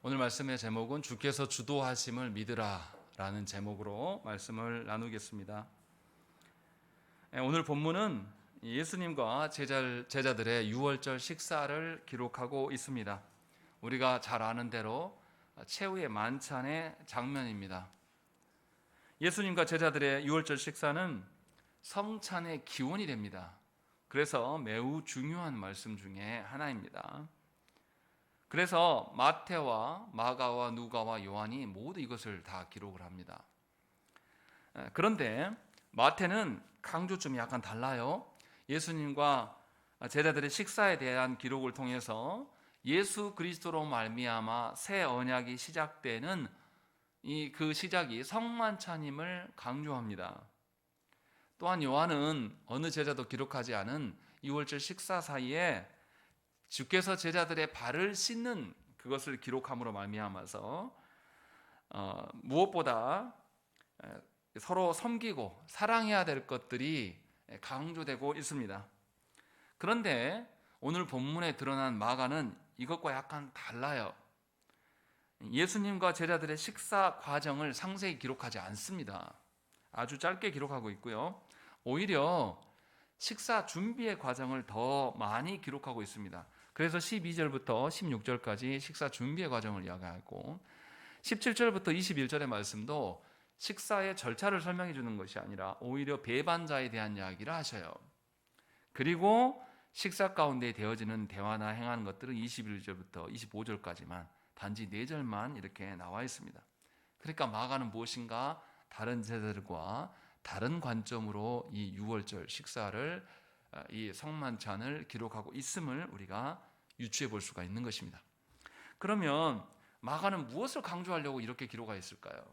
오늘 말씀의 제목은 주께서 주도하심을 믿으라 라는 제목으로 말씀을 나누겠습니다. 오늘 본문은 예수님과 제자들의 유월절 식사를 기록하고 있습니다. 우리가 잘 아는 대로 최후의 만찬의 장면입니다. 예수님과 제자들의 유월절 식사는 성찬의 기원이 됩니다. 그래서 매우 중요한 말씀 중에 하나입니다. 그래서 마태와 마가와 누가와 요한이 모두 이것을 다 기록을 합니다. 그런데 마태는 강조점이 약간 달라요. 예수님과 제자들의 식사에 대한 기록을 통해서 예수 그리스도로 말미암아 새 언약이 시작되는 그 시작이 성만찬임을 강조합니다. 또한 요한은 어느 제자도 기록하지 않은 유월절 식사 사이에 주께서 제자들의 발을 씻는 그것을 기록함으로 말미암아서 무엇보다 서로 섬기고 사랑해야 될 것들이 강조되고 있습니다. 그런데 오늘 본문에 드러난 마가는 이것과 약간 달라요. 예수님과 제자들의 식사 과정을 상세히 기록하지 않습니다. 아주 짧게 기록하고 있고요. 오히려 식사 준비의 과정을 더 많이 기록하고 있습니다. 그래서 12절부터 16절까지 식사 준비의 과정을 이야기하고 17절부터 21절의 말씀도 식사의 절차를 설명해 주는 것이 아니라 오히려 배반자에 대한 이야기를 하셔요. 그리고 식사 가운데 되어지는 대화나 행하는 것들은 21절부터 25절까지만 단지 4절만 이렇게 나와 있습니다. 그러니까 마가는 무엇인가 다른 제자들과 다른 관점으로 이 유월절 식사를 이 성만찬을 기록하고 있음을 우리가 유추해 볼 수가 있는 것입니다. 그러면 마가는 무엇을 강조하려고 이렇게 기록하였을까요?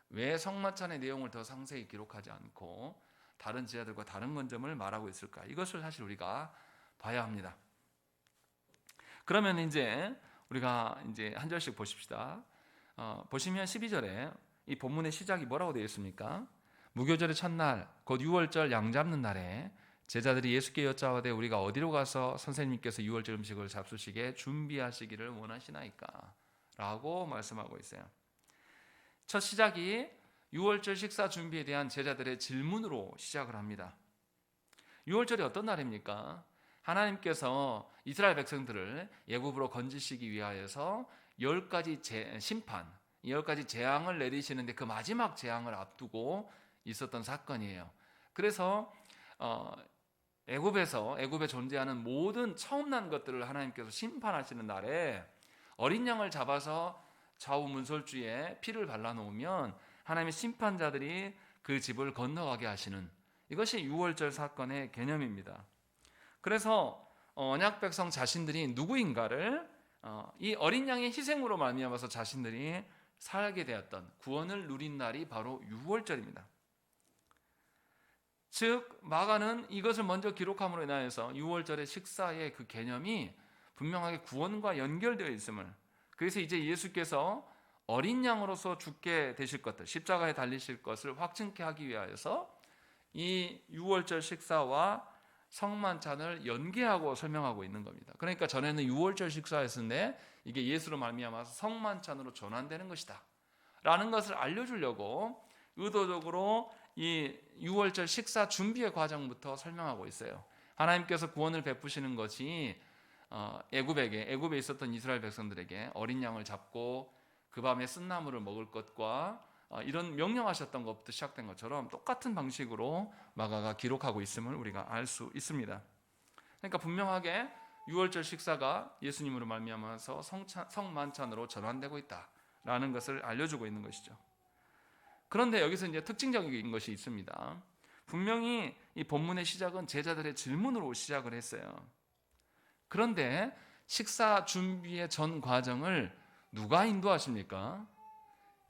왜 성만찬의 내용을 더 상세히 기록하지 않고 다른 제자들과 다른 관점을 말하고 있을까? 이것을 사실 우리가 봐야 합니다. 그러면 이제 우리가 한 절씩 보십시다. 보시면 12절에 이 본문의 시작이 뭐라고 되어 있습니까? 무교절의 첫날 곧 유월절 양 잡는 날에 제자들이 예수께 여짜오되 우리가 어디로 가서 선생님께서 유월절 음식을 잡수시게 준비하시기를 원하시나이까? 라고 말씀하고 있어요. 첫 시작이 유월절 식사 준비에 대한 제자들의 질문으로 시작을 합니다. 유월절이 어떤 날입니까? 하나님께서 이스라엘 백성들을 애굽으로 건지시기 위하여서 10가지 심판, 10가지 재앙을 내리시는데 그 마지막 재앙을 앞두고 있었던 사건이에요. 그래서 애굽에 존재하는 모든 처음 난 것들을 하나님께서 심판하시는 날에 어린 양을 잡아서 좌우 문설주에 피를 발라놓으면 하나님의 심판자들이 그 집을 건너가게 하시는 이것이 유월절 사건의 개념입니다. 그래서 언약 백성 자신들이 누구인가를 이 어린 양의 희생으로 말미암아서 자신들이 살게 되었던 구원을 누린 날이 바로 유월절입니다. 즉 마가는 이것을 먼저 기록함으로 인하여서 유월절의 식사의 그 개념이 분명하게 구원과 연결되어 있음을, 그래서 이제 예수께서 어린 양으로서 죽게 되실 것들, 십자가에 달리실 것을 확증케 하기 위하여서 이 유월절 식사와 성만찬을 연계하고 설명하고 있는 겁니다. 그러니까 전에는 유월절 식사였는데 이게 예수로 말미암아서 성만찬으로 전환되는 것이다 라는 것을 알려주려고 의도적으로 이 유월절 식사 준비의 과정부터 설명하고 있어요. 하나님께서 구원을 베푸시는 것이 애굽에 있었던 이스라엘 백성들에게 어린 양을 잡고 그 밤에 쓴나물을 먹을 것과 이런 명령하셨던 것부터 시작된 것처럼 똑같은 방식으로 마가가 기록하고 있음을 우리가 알 수 있습니다. 그러니까 분명하게 유월절 식사가 예수님으로 말미암아서 성만찬으로 전환되고 있다라는 것을 알려주고 있는 것이죠. 그런데 여기서 이제 특징적인 것이 있습니다. 분명히 이 본문의 시작은 제자들의 질문으로 시작을 했어요. 그런데 식사 준비의 전 과정을 누가 인도하십니까?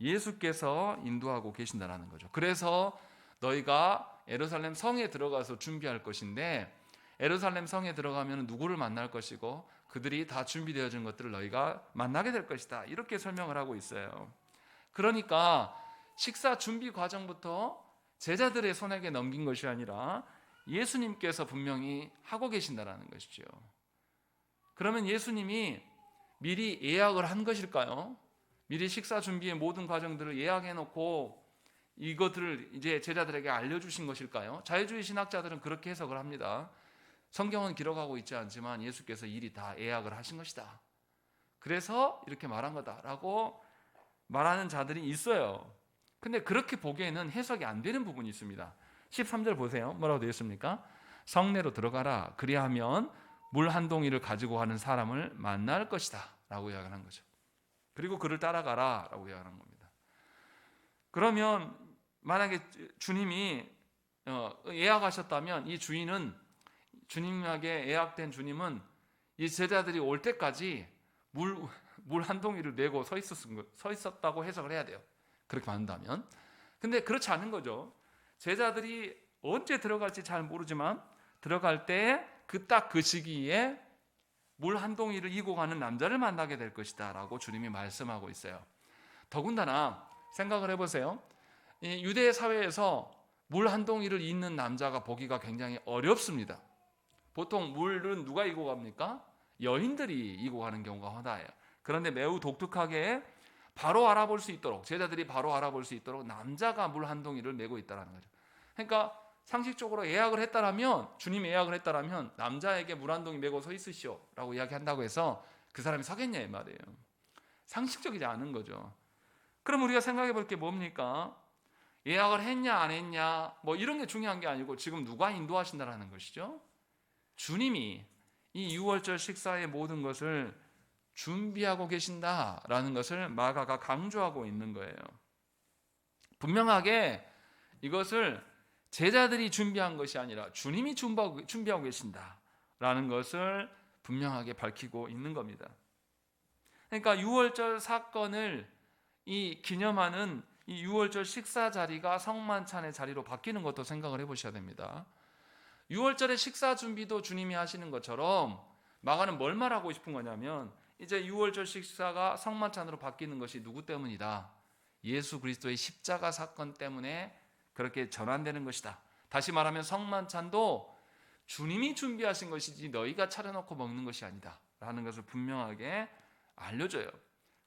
예수께서 인도하고 계신다라는 거죠. 그래서 너희가 예루살렘 성에 들어가서 준비할 것인데 예루살렘 성에 들어가면 누구를 만날 것이고 그들이 다 준비되어진 것들을 너희가 만나게 될 것이다. 이렇게 설명을 하고 있어요. 그러니까 식사 준비 과정부터 제자들의 손에게 넘긴 것이 아니라 예수님께서 분명히 하고 계신다라는 것이죠. 그러면 예수님이 미리 예약을 한 것일까요? 미리 식사 준비의 모든 과정들을 예약해 놓고 이것들을 이제 제자들에게 알려주신 것일까요? 자유주의 신학자들은 그렇게 해석을 합니다. 성경은 기록하고 있지 않지만 예수께서 이리 다 예약을 하신 것이다. 그래서 이렇게 말한 거다라고 말하는 자들이 있어요. 근데 그렇게 보기에는 해석이 안 되는 부분이 있습니다. 13절 보세요. 뭐라고 되어 있습니까? 성내로 들어가라. 그리하면 물 한 동이를 가지고 가는 사람을 만날 것이다 라고 이야기하는 거죠. 그리고 그를 따라가라 라고 이야기하는 겁니다. 그러면 만약에 주님이 예약하셨다면 이 주인은, 주님에게 예약된 주님은 이 제자들이 올 때까지 물 한 동이를 메고 서 있었다고 해석을 해야 돼요. 그렇게 만든다면. 근데 그렇지 않은 거죠. 제자들이 언제 들어갈지 잘 모르지만 들어갈 때 딱 그 시기에 물 한 동이를 이고 가는 남자를 만나게 될 것이다 라고 주님이 말씀하고 있어요. 더군다나 생각을 해보세요. 이 유대 사회에서 물 한 동이를 잇는 남자가 보기가 굉장히 어렵습니다. 보통 물은 누가 이고 갑니까? 여인들이 이고 가는 경우가 허다해요. 그런데 매우 독특하게 바로 알아볼 수 있도록, 제자들이 바로 알아볼 수 있도록 남자가 물 한 동이를 메고 있다는 거죠. 그러니까 상식적으로 예약을 했다라면, 주님이 예약을 했다라면 남자에게 물 한 동이 메고 서 있으시오 라고 이야기한다고 해서 그 사람이 서겠냐 이 말이에요. 상식적이지 않은 거죠. 그럼 우리가 생각해 볼 게 뭡니까? 예약을 했냐 안 했냐 뭐 이런 게 중요한 게 아니고 지금 누가 인도하신다라는 것이죠. 주님이 이 유월절 식사의 모든 것을 준비하고 계신다라는 것을 마가가 강조하고 있는 거예요. 분명하게 이것을 제자들이 준비한 것이 아니라 주님이 준비하고 계신다라는 것을 분명하게 밝히고 있는 겁니다. 그러니까 유월절 사건을 기념하는 이 유월절 식사 자리가 성만찬의 자리로 바뀌는 것도 생각을 해보셔야 됩니다. 유월절의 식사 준비도 주님이 하시는 것처럼 마가는 뭘 말하고 싶은 거냐면 이제 유월절 식사가 성만찬으로 바뀌는 것이 누구 때문이다? 예수 그리스도의 십자가 사건 때문에 그렇게 전환되는 것이다. 다시 말하면 성만찬도 주님이 준비하신 것이지 너희가 차려놓고 먹는 것이 아니다 라는 것을 분명하게 알려줘요.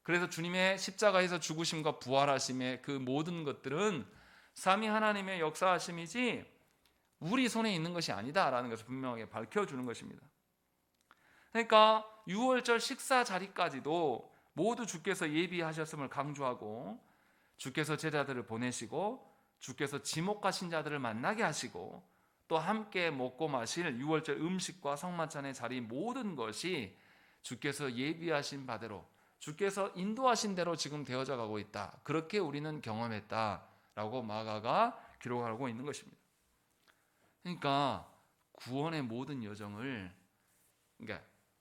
그래서 주님의 십자가에서 죽으심과 부활하심의 그 모든 것들은 삼위 하나님의 역사하심이지 우리 손에 있는 것이 아니다 라는 것을 분명하게 밝혀주는 것입니다. 그러니까 유월절 식사 자리까지도 모두 주께서 예비하셨음을 강조하고 주께서 제자들을 보내시고 주께서 지목하신 자들을 만나게 하시고 또 함께 먹고 마실 유월절 음식과 성만찬의 자리 모든 것이 주께서 예비하신 바대로 주께서 인도하신 대로 지금 되어져 가고 있다. 그렇게 우리는 경험했다라고 마가가 기록하고 있는 것입니다. 그러니까 구원의 모든 여정을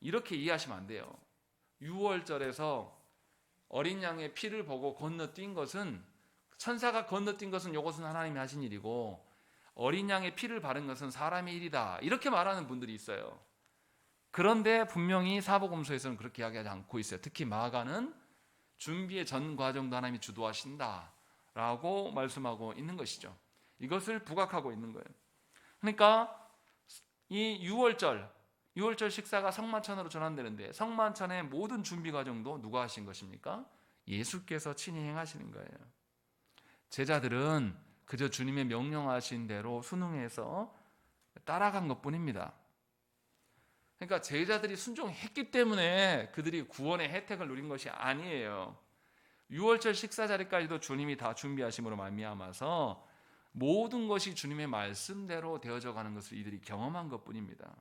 이렇게 이해하시면 안 돼요. 유월절에서 어린 양의 피를 보고 건너뛴 것은, 천사가 건너뛴 것은 이것은 하나님이 하신 일이고 어린 양의 피를 바른 것은 사람의 일이다 이렇게 말하는 분들이 있어요. 그런데 분명히 사복음서에서는 그렇게 이야기하지 않고 있어요. 특히 마가는 준비의 전 과정도 하나님이 주도하신다라고 말씀하고 있는 것이죠. 이것을 부각하고 있는 거예요. 그러니까 이 유월절 식사가 성만찬으로 전환되는데 성만찬의 모든 준비 과정도 누가 하신 것입니까? 예수께서 친히 행하시는 거예요. 제자들은 그저 주님의 명령하신 대로 순응해서 따라간 것뿐입니다. 그러니까 제자들이 순종했기 때문에 그들이 구원의 혜택을 누린 것이 아니에요. 유월절 식사 자리까지도 주님이 다 준비하심으로 말미암아서 모든 것이 주님의 말씀대로 되어져 가는 것을 이들이 경험한 것뿐입니다.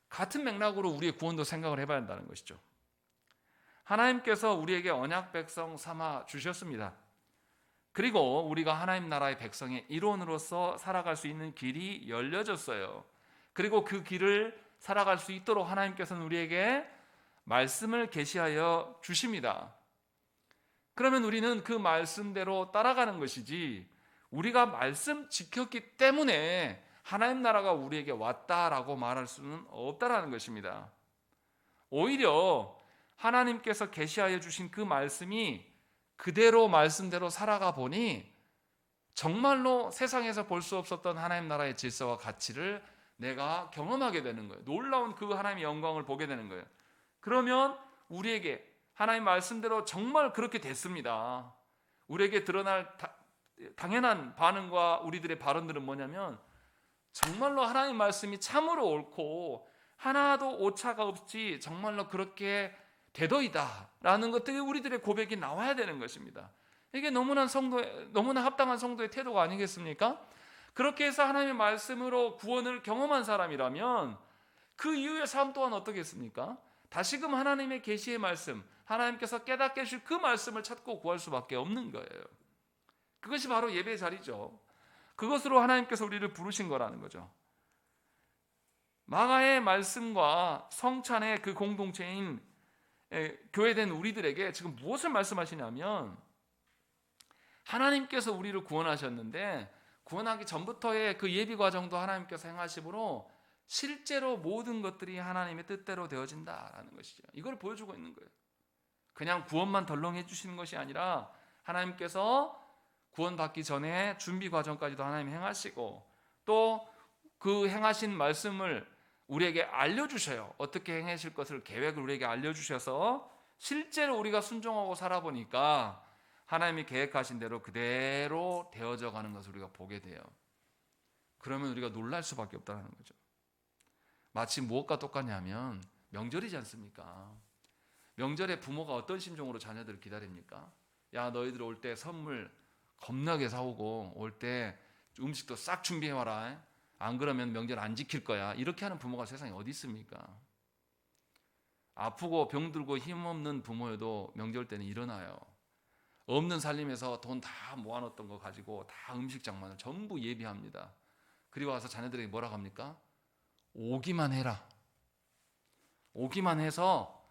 같은 맥락으로 우리의 구원도 생각을 해봐야 한다는 것이죠. 하나님께서 우리에게 언약 백성 삼아 주셨습니다. 그리고 우리가 하나님 나라의 백성의 일원으로서 살아갈 수 있는 길이 열려졌어요. 그리고 그 길을 살아갈 수 있도록 하나님께서는 우리에게 말씀을 계시하여 주십니다. 그러면 우리는 그 말씀대로 따라가는 것이지 우리가 말씀 지켰기 때문에 하나님 나라가 우리에게 왔다라고 말할 수는 없다라는 것입니다. 오히려 하나님께서 계시하여 주신 그 말씀이 그대로 말씀대로 살아가 보니 정말로 세상에서 볼 수 없었던 하나님 나라의 질서와 가치를 내가 경험하게 되는 거예요. 놀라운 그 하나님의 영광을 보게 되는 거예요. 그러면 우리에게 하나님 말씀대로 정말 그렇게 됐습니다. 우리에게 드러날 당연한 반응과 우리들의 발언들은 뭐냐면 정말로 하나님 말씀이 참으로 옳고 하나도 오차가 없이 정말로 그렇게 되더이다 라는 것들이 우리들의 고백이 나와야 되는 것입니다. 이게 너무나 합당한 성도의 태도가 아니겠습니까? 그렇게 해서 하나님의 말씀으로 구원을 경험한 사람이라면 그 이후의 삶 또한 어떻겠습니까? 다시금 하나님의 계시의 말씀, 하나님께서 깨닫게 해주실 그 말씀을 찾고 구할 수밖에 없는 거예요. 그것이 바로 예배의 자리죠. 그것으로 하나님께서 우리를 부르신 거라는 거죠. 마가의 말씀과 성찬의 그 공동체인 교회된 우리들에게 지금 무엇을 말씀하시냐면 하나님께서 우리를 구원하셨는데 구원하기 전부터의 그 예비 과정도 하나님께서 행하심으로 실제로 모든 것들이 하나님의 뜻대로 되어진다라는 것이죠. 이걸 보여주고 있는 거예요. 그냥 구원만 덜렁해 주시는 것이 아니라 하나님께서 구원받기 전에 준비 과정까지도 하나님 행하시고 또 그 행하신 말씀을 우리에게 알려주셔요. 어떻게 행하실 것을 계획을 우리에게 알려주셔서 실제로 우리가 순종하고 살아보니까 하나님이 계획하신 대로 그대로 되어져 가는 것을 우리가 보게 돼요. 그러면 우리가 놀랄 수밖에 없다는 거죠. 마치 무엇과 똑같냐면 명절이지 않습니까? 명절에 부모가 어떤 심정으로 자녀들을 기다립니까? 야, 너희들 올 때 선물 겁나게 사오고 올 때 음식도 싹 준비해와라. 안 그러면 명절 안 지킬 거야. 이렇게 하는 부모가 세상에 어디 있습니까? 아프고 병들고 힘없는 부모여도 명절 때는 일어나요. 없는 살림에서 돈 다 모아놓던 거 가지고 다 음식 장만을 전부 예비합니다. 그리고 와서 자녀들에게 뭐라고 합니까? 오기만 해라. 오기만 해서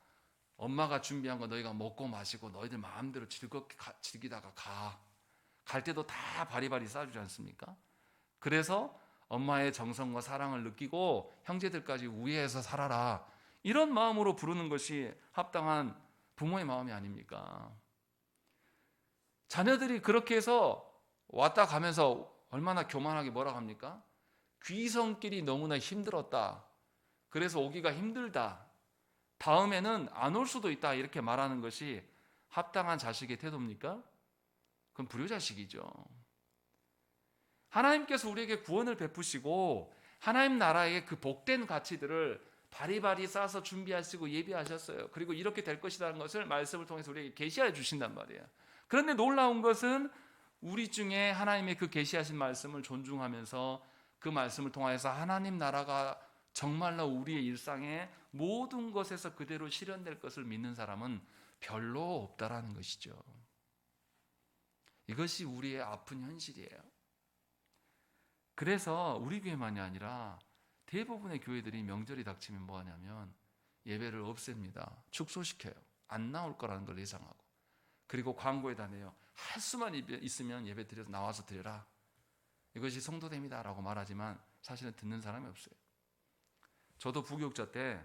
엄마가 준비한 거 너희가 먹고 마시고 너희들 마음대로 즐겁게 즐기다가 가. 갈 때도 다 바리바리 싸주지 않습니까? 그래서 엄마의 정성과 사랑을 느끼고 형제들까지 우애해서 살아라. 이런 마음으로 부르는 것이 합당한 부모의 마음이 아닙니까? 자녀들이 그렇게 해서 왔다 가면서 얼마나 교만하게 뭐라고 합니까? 귀성길이 너무나 힘들었다. 그래서 오기가 힘들다. 다음에는 안 올 수도 있다. 이렇게 말하는 것이 합당한 자식의 태도입니까? 그건 불효자식이죠. 하나님께서 우리에게 구원을 베푸시고 하나님 나라의 그 복된 가치들을 바리바리 싸서 준비하시고 예비하셨어요. 그리고 이렇게 될 것이라는 것을 말씀을 통해서 우리에게 계시해 주신단 말이에요. 그런데 놀라운 것은 우리 중에 하나님의 그 계시하신 말씀을 존중하면서 그 말씀을 통해서 하나님 나라가 정말로 우리의 일상의 모든 것에서 그대로 실현될 것을 믿는 사람은 별로 없다라는 것이죠. 이것이 우리의 아픈 현실이에요. 그래서 우리 교회만이 아니라 대부분의 교회들이 명절이 닥치면 뭐 하냐면 예배를 없앱니다. 축소시켜요. 안 나올 거라는 걸 예상하고. 그리고 광고에다 내요. 할 수만 있으면 예배 드려서 나와서 드려라. 이것이 성도됨이다 라고 말하지만 사실은 듣는 사람이 없어요. 저도 부교육자 때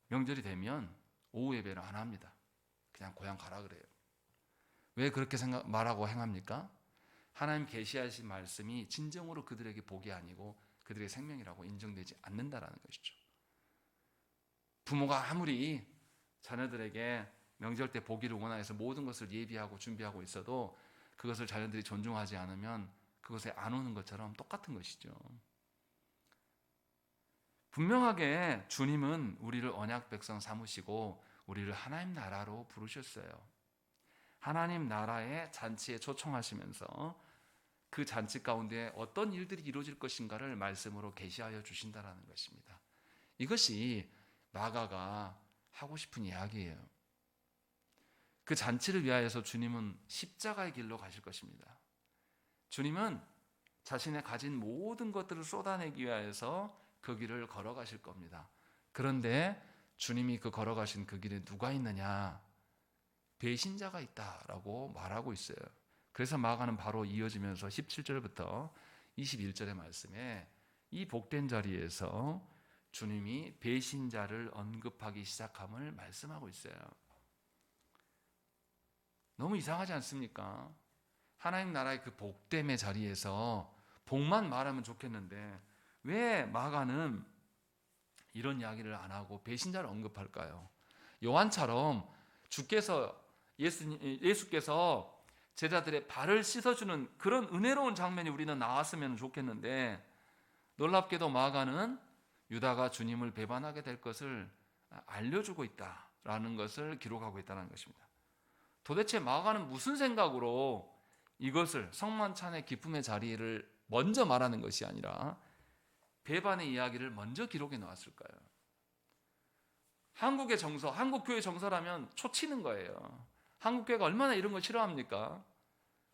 명절이 되면 오후 예배를 안 합니다. 그냥 고향 가라 그래요. 왜 그렇게 말하고 행합니까? 하나님 계시하신 말씀이 진정으로 그들에게 복이 아니고 그들의 생명이라고 인정되지 않는다라는 것이죠. 부모가 아무리 자녀들에게 명절 때 보기를 원하여서 모든 것을 예비하고 준비하고 있어도 그것을 자녀들이 존중하지 않으면 그것에 안 오는 것처럼 똑같은 것이죠. 분명하게 주님은 우리를 언약 백성 삼으시고 우리를 하나님 나라로 부르셨어요. 하나님 나라의 잔치에 초청하시면서 그 잔치 가운데 어떤 일들이 이루어질 것인가를 말씀으로 계시하여 주신다라는 것입니다. 이것이 마가가 하고 싶은 이야기예요. 그 잔치를 위하여서 주님은 십자가의 길로 가실 것입니다. 주님은 자신의 가진 모든 것들을 쏟아내기 위하여서 그 길을 걸어가실 겁니다. 그런데 주님이 그 걸어가신 그 길에 누가 있느냐? 배신자가 있다라고 말하고 있어요. 그래서 마가는 바로 이어지면서 17절부터 21절의 말씀에 이 복된 자리에서 주님이 배신자를 언급하기 시작함을 말씀하고 있어요. 너무 이상하지 않습니까? 하나님 나라의 그 복됨의 자리에서 복만 말하면 좋겠는데 왜 마가는 이런 이야기를 안 하고 배신자를 언급할까요? 요한처럼 예수께서 제자들의 발을 씻어주는 그런 은혜로운 장면이 우리는 나왔으면 좋겠는데, 놀랍게도 마가는 유다가 주님을 배반하게 될 것을 알려주고 있다라는 것을 기록하고 있다는 것입니다. 도대체 마가는 무슨 생각으로 이것을 성만찬의 기쁨의 자리를 먼저 말하는 것이 아니라 배반의 이야기를 먼저 기록해 놓았을까요? 한국의 정서, 한국교회 정서라면 초치는 거예요. 한국교회가 얼마나 이런 거 싫어합니까?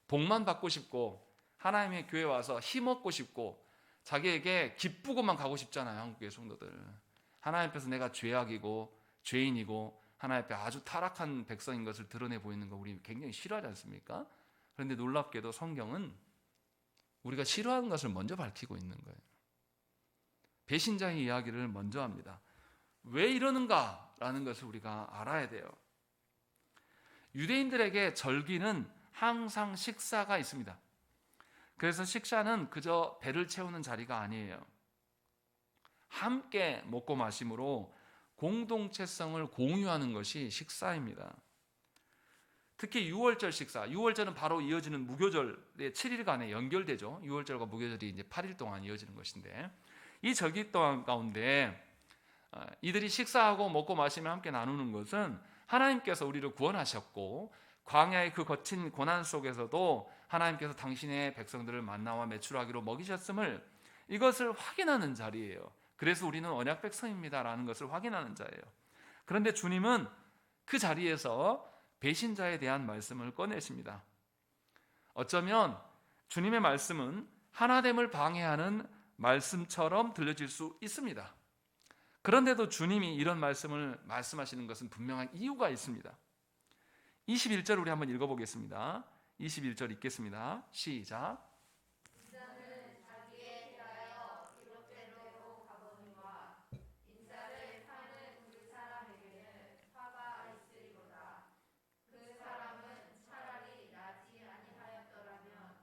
복만 받고 싶고 하나님의 교회 와서 힘없고 싶고 자기에게 기쁘고만 가고 싶잖아요. 한국교회 성도들. 하나님 앞에서 내가 죄악이고 죄인이고 하나님 앞에 아주 타락한 백성인 것을 드러내 보이는 거 우리 굉장히 싫어하지 않습니까? 그런데 놀랍게도 성경은 우리가 싫어하는 것을 먼저 밝히고 있는 거예요. 배신자의 이야기를 먼저 합니다. 왜 이러는가라는 것을 우리가 알아야 돼요. 유대인들에게 절기는 항상 식사가 있습니다. 그래서 식사는 그저 배를 채우는 자리가 아니에요. 함께 먹고 마심으로 공동체성을 공유하는 것이 식사입니다. 특히 유월절 식사, 유월절은 바로 이어지는 무교절의 7일간에 연결되죠. 유월절과 무교절이 이제 8일 동안 이어지는 것인데, 이 절기 동안 가운데 이들이 식사하고 먹고 마시며 함께 나누는 것은 하나님께서 우리를 구원하셨고 광야의 그 거친 고난 속에서도 하나님께서 당신의 백성들을 만나와 메추라기로 먹이셨음을, 이것을 확인하는 자리예요. 그래서 우리는 언약 백성입니다라는 것을 확인하는 자예요. 그런데 주님은 그 자리에서 배신자에 대한 말씀을 꺼내십니다. 어쩌면 주님의 말씀은 하나됨을 방해하는 말씀처럼 들려질 수 있습니다. 그런데도 주님이 이런 말씀을 말씀하시는 것은 분명한 이유가 있습니다. 21절 우리 한번 읽어보겠습니다. 21절 읽겠습니다. 시작. 인자는 자기의 대하여 기록대로 가보니와 인자를 파는 그 사람에게는 화가 있으리로다. 그 사람은 차라리 나지 아니하였더라면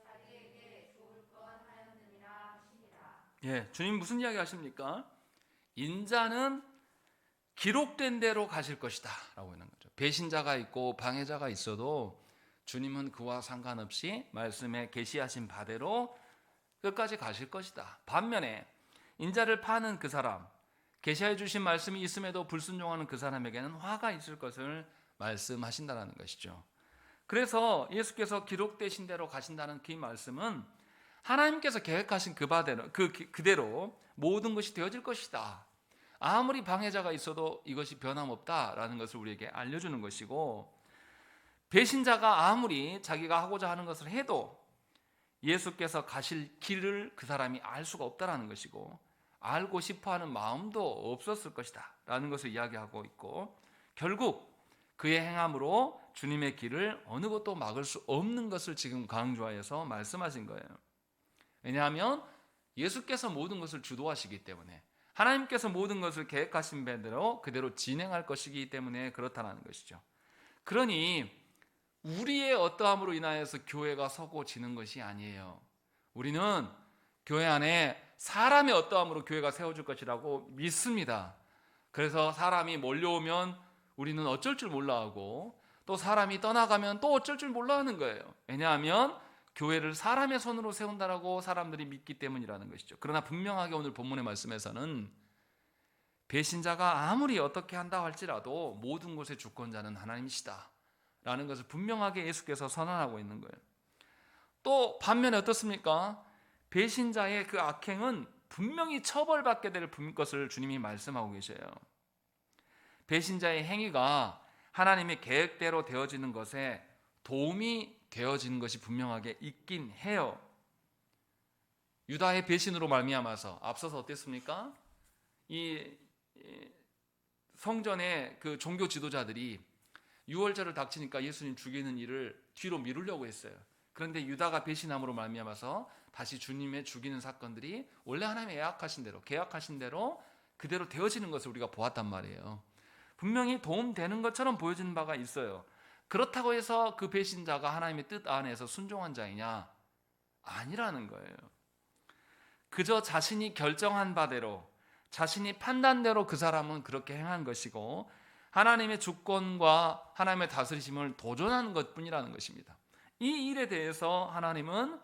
자기에게 좋을 것 하였느니라 하시니라. 예, 주님 무슨 이야기 하십니까? 인자는 기록된 대로 가실 것이다 라고 하는 거죠. 배신자가 있고 방해자가 있어도 주님은 그와 상관없이 말씀에 계시하신 바대로 끝까지 가실 것이다. 반면에 인자를 파는 그 사람, 계시해 주신 말씀이 있음에도 불순종하는 그 사람에게는 화가 있을 것을 말씀하신다는 것이죠. 그래서 예수께서 기록되신 대로 가신다는 그 말씀은 하나님께서 계획하신 그 바대로, 그대로 모든 것이 되어질 것이다. 아무리 방해자가 있어도 이것이 변함없다라는 것을 우리에게 알려주는 것이고, 배신자가 아무리 자기가 하고자 하는 것을 해도 예수께서 가실 길을 그 사람이 알 수가 없다라는 것이고, 알고 싶어하는 마음도 없었을 것이다 라는 것을 이야기하고 있고, 결국 그의 행함으로 주님의 길을 어느 것도 막을 수 없는 것을 지금 강조하여서 말씀하신 거예요. 왜냐하면 예수께서 모든 것을 주도하시기 때문에, 하나님께서 모든 것을 계획하신 대로 그대로 진행할 것이기 때문에 그렇다는 것이죠. 그러니 우리의 어떠함으로 인하여서 교회가 서고 지는 것이 아니에요. 우리는 교회 안에 사람의 어떠함으로 교회가 세워질 것이라고 믿습니다. 그래서 사람이 몰려오면 우리는 어쩔 줄 몰라 하고, 또 사람이 떠나가면 또 어쩔 줄 몰라 하는 거예요. 왜냐하면 교회를 사람의 손으로 세운다라고 사람들이 믿기 때문이라는 것이죠. 그러나 분명하게 오늘 본문의 말씀에서는 배신자가 아무리 어떻게 한다 할지라도 모든 것의 주권자는 하나님이시다 라는 것을 분명하게 예수께서 선언하고 있는 거예요. 또 반면에 어떻습니까? 배신자의 그 악행은 분명히 처벌받게 될 것을 주님이 말씀하고 계셔요. 배신자의 행위가 하나님의 계획대로 되어지는 것에 도움이 되어지는 것이 분명하게 있긴 해요. 유다의 배신으로 말미암아서 앞서서 어땠습니까? 이 성전의 그 종교 지도자들이 유월절을 닥치니까 예수님 죽이는 일을 뒤로 미루려고 했어요. 그런데 유다가 배신함으로 말미암아서 다시 주님의 죽이는 사건들이 원래 하나님의 예약하신 대로, 계약하신 대로 그대로 되어지는 것을 우리가 보았단 말이에요. 분명히 도움되는 것처럼 보여지는 바가 있어요. 그렇다고 해서 그 배신자가 하나님의 뜻 안에서 순종한 자이냐? 아니라는 거예요. 그저 자신이 결정한 바대로, 자신이 판단대로 그 사람은 그렇게 행한 것이고, 하나님의 주권과 하나님의 다스리심을 도전하는 것뿐이라는 것입니다. 이 일에 대해서 하나님은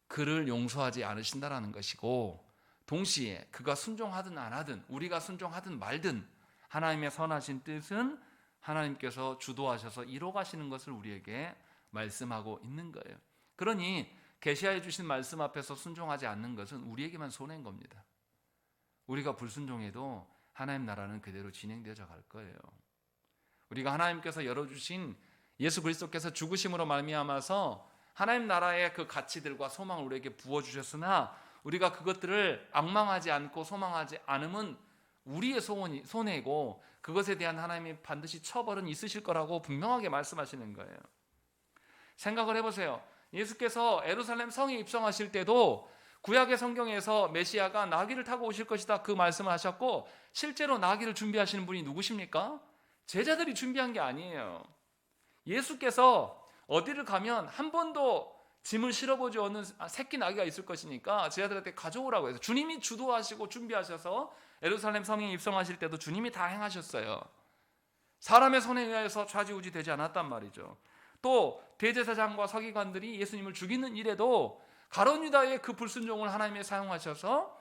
그를 용서하지 않으신다라는 것이고, 동시에 그가 순종하든 안 하든, 우리가 순종하든 말든 하나님의 선하신 뜻은 하나님께서 주도하셔서 이뤄가시는 것을 우리에게 말씀하고 있는 거예요. 그러니 계시하여 주신 말씀 앞에서 순종하지 않는 것은 우리에게만 손해인 겁니다. 우리가 불순종해도 하나님 나라는 그대로 진행되어져 갈 거예요. 우리가 하나님께서 열어주신 예수 그리스도께서 죽으심으로 말미암아서 하나님 나라의 그 가치들과 소망을 우리에게 부어주셨으나, 우리가 그것들을 앙망하지 않고 소망하지 않음은 우리의 손해고, 그것에 대한 하나님이 반드시 처벌은 있으실 거라고 분명하게 말씀하시는 거예요. 생각을 해보세요. 예수께서 예루살렘 성에 입성하실 때도 구약의 성경에서 메시아가 나귀를 타고 오실 것이다, 그 말씀을 하셨고, 실제로 나귀를 준비하시는 분이 누구십니까? 제자들이 준비한 게 아니에요. 예수께서 어디를 가면 한 번도 짐을 실어보지 않은 새끼 나귀가 있을 것이니까 제자들한테 가져오라고 해서 주님이 주도하시고 준비하셔서 예루살렘 성에 입성하실 때도 주님이 다 행하셨어요. 사람의 손에 의해서 좌지우지 되지 않았단 말이죠. 또 대제사장과 서기관들이 예수님을 죽이는 일에도 가룟 유다의 그 불순종을 하나님이 사용하셔서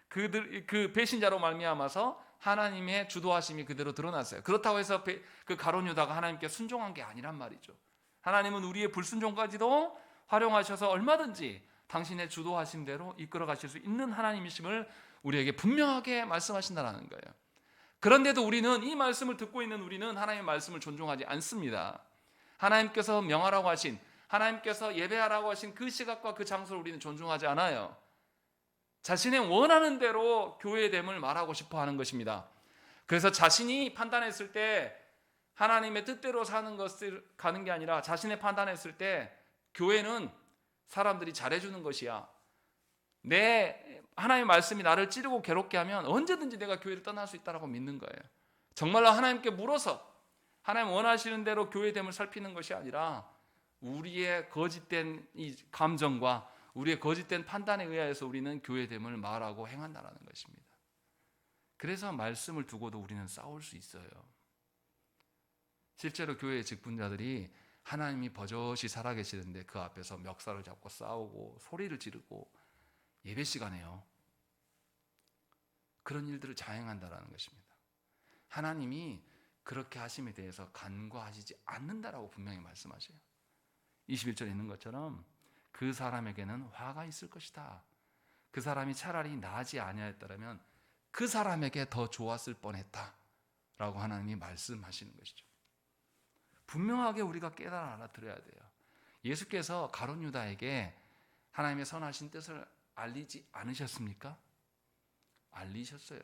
그 배신자로 말미암아서 하나님의 주도하심이 그대로 드러났어요. 그렇다고 해서 그 가룟 유다가 하나님께 순종한 게 아니란 말이죠. 하나님은 우리의 불순종까지도 활용하셔서 얼마든지 당신의 주도하심대로 이끌어 가실 수 있는 하나님이심을 우리에게 분명하게 말씀하신다는 거예요. 그런데도 우리는, 이 말씀을 듣고 있는 우리는 하나님의 말씀을 존중하지 않습니다. 하나님께서 명하라고 하신, 하나님께서 예배하라고 하신 그 시각과 그 장소를 우리는 존중하지 않아요. 자신의 원하는 대로 교회됨을 말하고 싶어 하는 것입니다. 그래서 자신이 판단했을 때 하나님의 뜻대로 사는 것을 가는 게 아니라, 자신의 판단했을 때 교회는 사람들이 잘해주는 것이야, 내 하나님의 말씀이 나를 찌르고 괴롭게 하면 언제든지 내가 교회를 떠날 수 있다고 믿는 거예요. 정말로 하나님께 물어서 하나님 원하시는 대로 교회됨을 살피는 것이 아니라, 우리의 거짓된 이 감정과 우리의 거짓된 판단에 의해서 우리는 교회됨을 말하고 행한다는 것입니다. 그래서 말씀을 두고도 우리는 싸울 수 있어요. 실제로 교회의 직분자들이 하나님이 버젓이 살아계시는데 그 앞에서 멱살을 잡고 싸우고 소리를 지르고 예배 시간에요, 그런 일들을 자행한다는 것입니다. 하나님이 그렇게 하심에 대해서 간과하시지 않는다라고 분명히 말씀하셔요. 21절에 있는 것처럼 그 사람에게는 화가 있을 것이다. 그 사람이 차라리 나지 아니하였다면 그 사람에게 더 좋았을 뻔했다 라고 하나님이 말씀하시는 것이죠. 분명하게 우리가 깨달아 알아들어야 돼요. 예수께서 가룟 유다에게 하나님의 선하신 뜻을 알리지 않으셨습니까? 알리셨어요.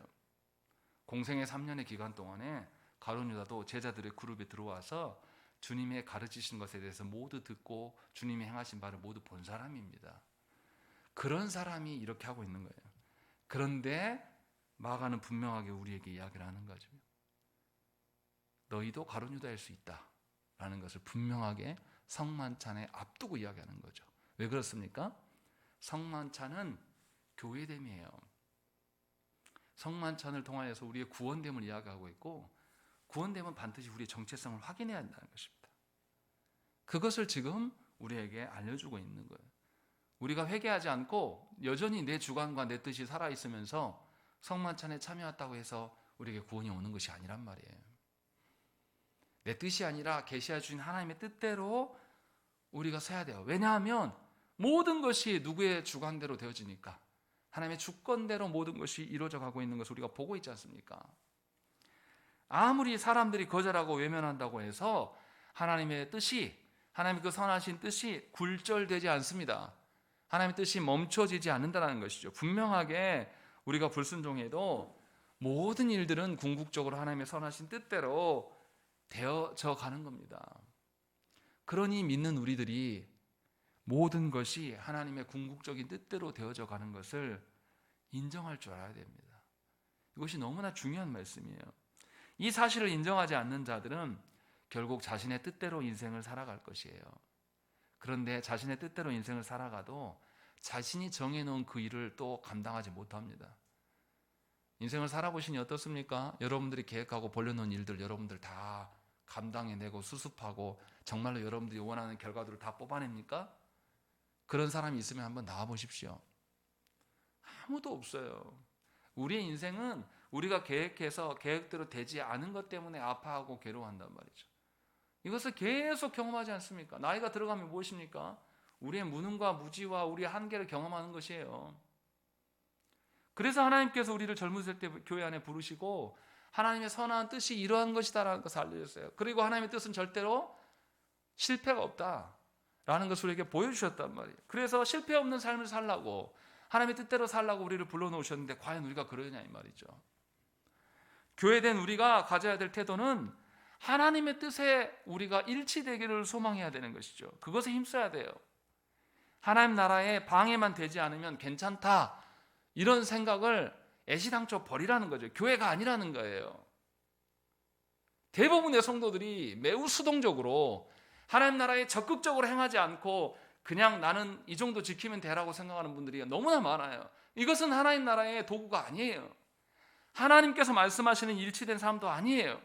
공생의 3년의 기간 동안에 가룟 유다도 제자들의 그룹에 들어와서 주님의 가르치신 것에 대해서 모두 듣고 주님이 행하신 바를 모두 본 사람입니다. 그런 사람이 이렇게 하고 있는 거예요. 그런데 마가는 분명하게 우리에게 이야기를 하는 거죠. 너희도 가룟 유다일 수 있다 라는 것을 분명하게 성만찬에 앞두고 이야기하는 거죠. 왜 그렇습니까? 성만찬은 교회됨이에요. 성만찬을 통하여서 우리의 구원됨을 이야기하고 있고, 구원됨은 반드시 우리의 정체성을 확인해야 한다는 것입니다. 그것을 지금 우리에게 알려주고 있는 거예요. 우리가 회개하지 않고 여전히 내 주관과 내 뜻이 살아있으면서 성만찬에 참여했다고 해서 우리에게 구원이 오는 것이 아니란 말이에요. 내 뜻이 아니라 계시해 주신 하나님의 뜻대로 우리가 서야 돼요. 왜냐하면 모든 것이 누구의 주관대로 되어지니까, 하나님의 주권대로 모든 것이 이루어져 가고 있는 것을 우리가 보고 있지 않습니까? 아무리 사람들이 거절하고 외면한다고 해서 하나님의 뜻이, 하나님의 그 선하신 뜻이 굴절되지 않습니다. 하나님의 뜻이 멈춰지지 않는다는 것이죠. 분명하게 우리가 불순종해도 모든 일들은 궁극적으로 하나님의 선하신 뜻대로 되어져 가는 겁니다. 그러니 믿는 우리들이 모든 것이 하나님의 궁극적인 뜻대로 되어져 가는 것을 인정할 줄 알아야 됩니다. 이것이 너무나 중요한 말씀이에요. 이 사실을 인정하지 않는 자들은 결국 자신의 뜻대로 인생을 살아갈 것이에요. 그런데 자신의 뜻대로 인생을 살아가도 자신이 정해놓은 그 일을 또 감당하지 못합니다. 인생을 살아보시니 어떻습니까? 여러분들이 계획하고 벌려놓은 일들 여러분들 다 감당해내고 수습하고 정말로 여러분들이 원하는 결과들을 다 뽑아냅니까? 그런 사람이 있으면 한번 나와보십시오. 아무도 없어요. 우리의 인생은 우리가 계획해서 계획대로 되지 않은 것 때문에 아파하고 괴로워한단 말이죠. 이것을 계속 경험하지 않습니까? 나이가 들어가면 무엇입니까? 우리의 무능과 무지와 우리의 한계를 경험하는 것이에요. 그래서 하나님께서 우리를 젊으실 때 교회 안에 부르시고 하나님의 선한 뜻이 이러한 것이다라는 것을 알려줬어요. 그리고 하나님의 뜻은 절대로 실패가 없다라는 것을 우리에게 보여주셨단 말이에요. 그래서 실패 없는 삶을 살라고 하나님의 뜻대로 살라고 우리를 불러놓으셨는데 과연 우리가 그러냐 이 말이죠. 교회된 우리가 가져야 될 태도는 하나님의 뜻에 우리가 일치되기를 소망해야 되는 것이죠. 그것에 힘써야 돼요. 하나님 나라에 방해만 되지 않으면 괜찮다 이런 생각을 애시당초 버리라는 거죠. 교회가 아니라는 거예요. 대부분의 성도들이 매우 수동적으로 하나님 나라에 적극적으로 행하지 않고 그냥 나는 이 정도 지키면 되라고 생각하는 분들이 너무나 많아요. 이것은 하나님 나라의 도구가 아니에요. 하나님께서 말씀하시는 일치된 삶도 아니에요.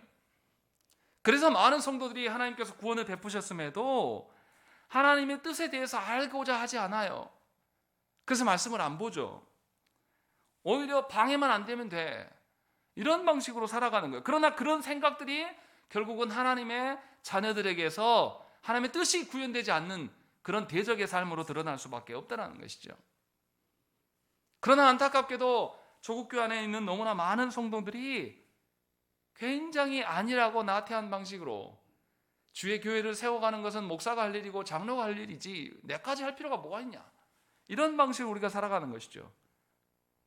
그래서 많은 성도들이 하나님께서 구원을 베푸셨음에도 하나님의 뜻에 대해서 알고자 하지 않아요. 그래서 말씀을 안 보죠. 오히려 방해만 안 되면 돼. 이런 방식으로 살아가는 거예요. 그러나 그런 생각들이 결국은 하나님의 자녀들에게서 하나님의 뜻이 구현되지 않는 그런 대적의 삶으로 드러날 수밖에 없다는 것이죠. 그러나 안타깝게도 조국교회 안에 있는 너무나 많은 성도들이 굉장히 안일하고 나태한 방식으로 주의 교회를 세워가는 것은 목사가 할 일이고 장로가 할 일이지 내까지 할 필요가 뭐가 있냐, 이런 방식으로 우리가 살아가는 것이죠.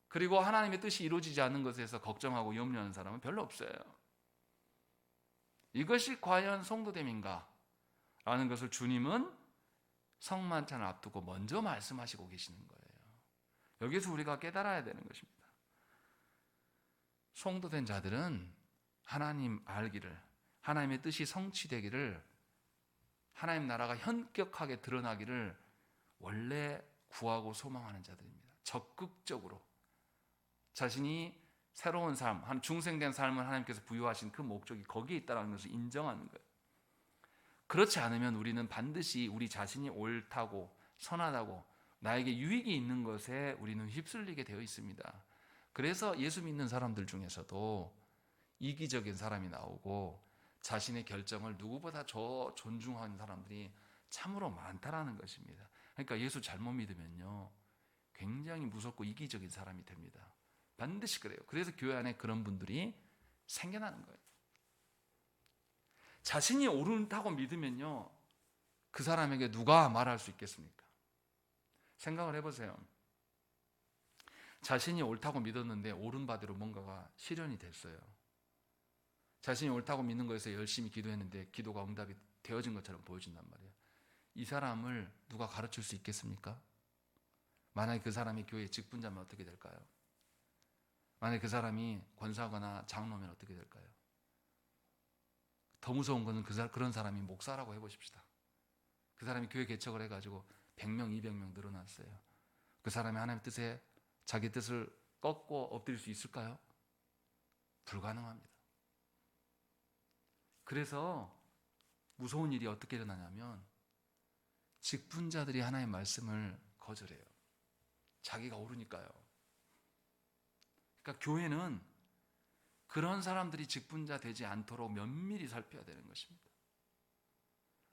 그리고 하나님의 뜻이 이루어지지 않는 것에 대해서 걱정하고 염려하는 사람은 별로 없어요. 이것이 과연 성도됨인가? 라는 것을 주님은 성만찬을 앞두고 먼저 말씀하시고 계시는 거예요. 여기서 우리가 깨달아야 되는 것입니다. 성도된 자들은 하나님 알기를, 하나님의 뜻이 성취되기를, 하나님 나라가 현격하게 드러나기를 원래 구하고 소망하는 자들입니다. 적극적으로 자신이 새로운 삶, 한 중생된 삶을 하나님께서 부여하신 그 목적이 거기에 있다는 것을 인정하는 거예요. 그렇지 않으면 우리는 반드시 우리 자신이 옳다고 선하다고 나에게 유익이 있는 것에 우리는 휩쓸리게 되어 있습니다. 그래서 예수 믿는 사람들 중에서도 이기적인 사람이 나오고 자신의 결정을 누구보다 더 존중하는 사람들이 참으로 많다라는 것입니다. 그러니까 예수 잘못 믿으면요 굉장히 무섭고 이기적인 사람이 됩니다. 반드시 그래요. 그래서 교회 안에 그런 분들이 생겨나는 거예요. 자신이 옳다고 믿으면요 그 사람에게 누가 말할 수 있겠습니까? 생각을 해보세요. 자신이 옳다고 믿었는데 옳은 바대로 뭔가가 실현이 됐어요. 자신이 옳다고 믿는 거에서 열심히 기도했는데 기도가 응답이 되어진 것처럼 보여진단 말이에요. 이 사람을 누가 가르칠 수 있겠습니까? 만약에 그 사람이 교회의 직분자면 어떻게 될까요? 만약에 그 사람이 권사거나 장로면 어떻게 될까요? 더 무서운 것은 그런 사람이 목사라고 해보십시다. 그 사람이 교회 개척을 해가지고 100명, 200명 늘어났어요. 그 사람이 하나님의 뜻에 자기 뜻을 꺾고 엎드릴 수 있을까요? 불가능합니다. 그래서 무서운 일이 어떻게 일어나냐면 직분자들이 하나님의 말씀을 거절해요. 자기가 옳으니까요. 그러니까 교회는 그런 사람들이 직분자 되지 않도록 면밀히 살펴야 되는 것입니다.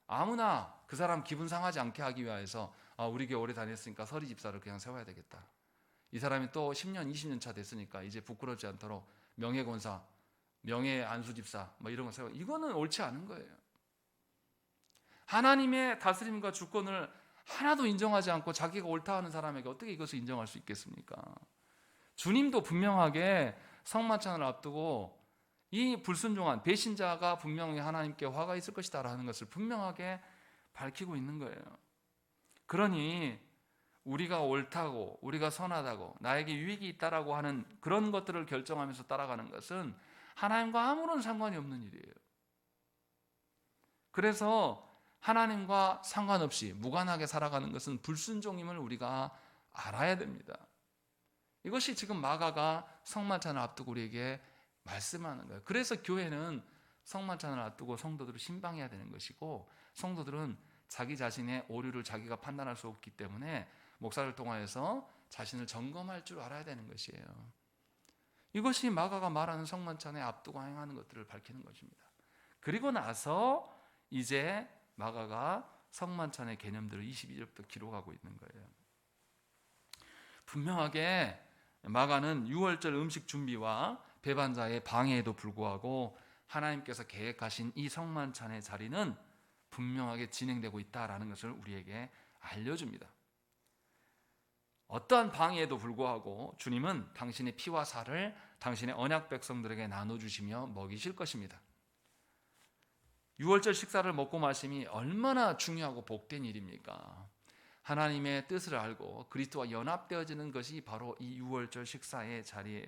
아무나 그 사람 기분 상하지 않게 하기 위해서 우리 교회 오래 다녔으니까 서리 집사를 그냥 세워야 되겠다. 이 사람이 또 10년, 20년 차 됐으니까 이제 부끄럽지 않도록 명예권사, 명예안수집사 이런 거 세워. 이거는 옳지 않은 거예요. 하나님의 다스림과 주권을 하나도 인정하지 않고 자기가 옳다 하는 사람에게 어떻게 이것을 인정할 수 있겠습니까? 주님도 분명하게 성만찬을 앞두고 이 불순종한 배신자가 분명히 하나님께 화가 있을 것이다 라는 것을 분명하게 밝히고 있는 거예요. 그러니 우리가 옳다고, 우리가 선하다고, 나에게 유익이 있다라고 하는 그런 것들을 결정하면서 따라가는 것은 하나님과 아무런 상관이 없는 일이에요. 그래서 하나님과 상관없이 무관하게 살아가는 것은 불순종임을 우리가 알아야 됩니다. 이것이 지금 마가가 성만찬을 앞두고 우리에게 말씀하는 거예요. 그래서 교회는 성만찬을 앞두고 성도들을 신방해야 되는 것이고, 성도들은 자기 자신의 오류를 자기가 판단할 수 없기 때문에 목사를 통하여서 자신을 점검할 줄 알아야 되는 것이에요. 이것이 마가가 말하는 성만찬에 앞두고 행하는 것들을 밝히는 것입니다. 그리고 나서 이제 마가가 성만찬의 개념들을 22절부터 기록하고 있는 거예요. 분명하게 마가는 유월절 음식 준비와 배반자의 방해에도 불구하고 하나님께서 계획하신 이 성만찬의 자리는 분명하게 진행되고 있다라는 것을 우리에게 알려줍니다. 어떠한 방해에도 불구하고 주님은 당신의 피와 살을 당신의 언약 백성들에게 나눠주시며 먹이실 것입니다. 유월절 식사를 먹고 마심이 얼마나 중요하고 복된 일입니까? 하나님의 뜻을 알고 그리스도와 연합되어지는 것이 바로 이 유월절 식사의 자리예요.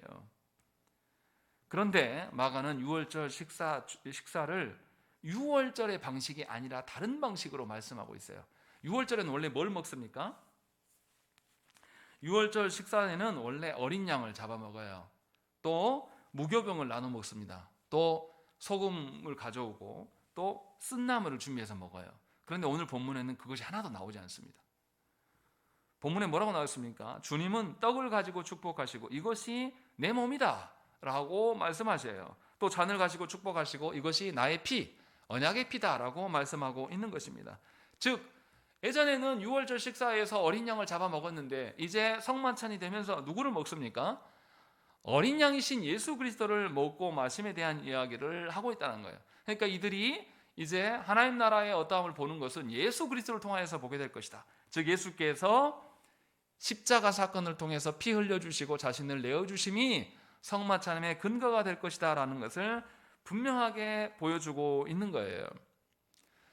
그런데 마가는 유월절 식사를 유월절의 방식이 아니라 다른 방식으로 말씀하고 있어요. 유월절에는 원래 뭘 먹습니까? 유월절 식사에는 원래 어린 양을 잡아 먹어요. 또 무교병을 나눠 먹습니다. 또 소금을 가져오고 또 쓴나물을 준비해서 먹어요. 그런데 오늘 본문에는 그것이 하나도 나오지 않습니다. 본문에 뭐라고 나왔습니까? 주님은 떡을 가지고 축복하시고 이것이 내 몸이다 라고 말씀하셔요. 또 잔을 가지고 축복하시고 이것이 나의 피, 언약의 피다 라고 말씀하고 있는 것입니다. 즉 예전에는 유월절 식사에서 어린 양을 잡아 먹었는데 이제 성만찬이 되면서 누구를 먹습니까? 어린 양이신 예수 그리스도를 먹고 마심에 대한 이야기를 하고 있다는 거예요. 그러니까 이들이 이제 하나님 나라의 어떠함을 보는 것은 예수 그리스도를 통하여서 보게 될 것이다. 즉 예수께서 십자가 사건을 통해서 피 흘려주시고 자신을 내어주심이 성만찬의 근거가 될 것이다 라는 것을 분명하게 보여주고 있는 거예요.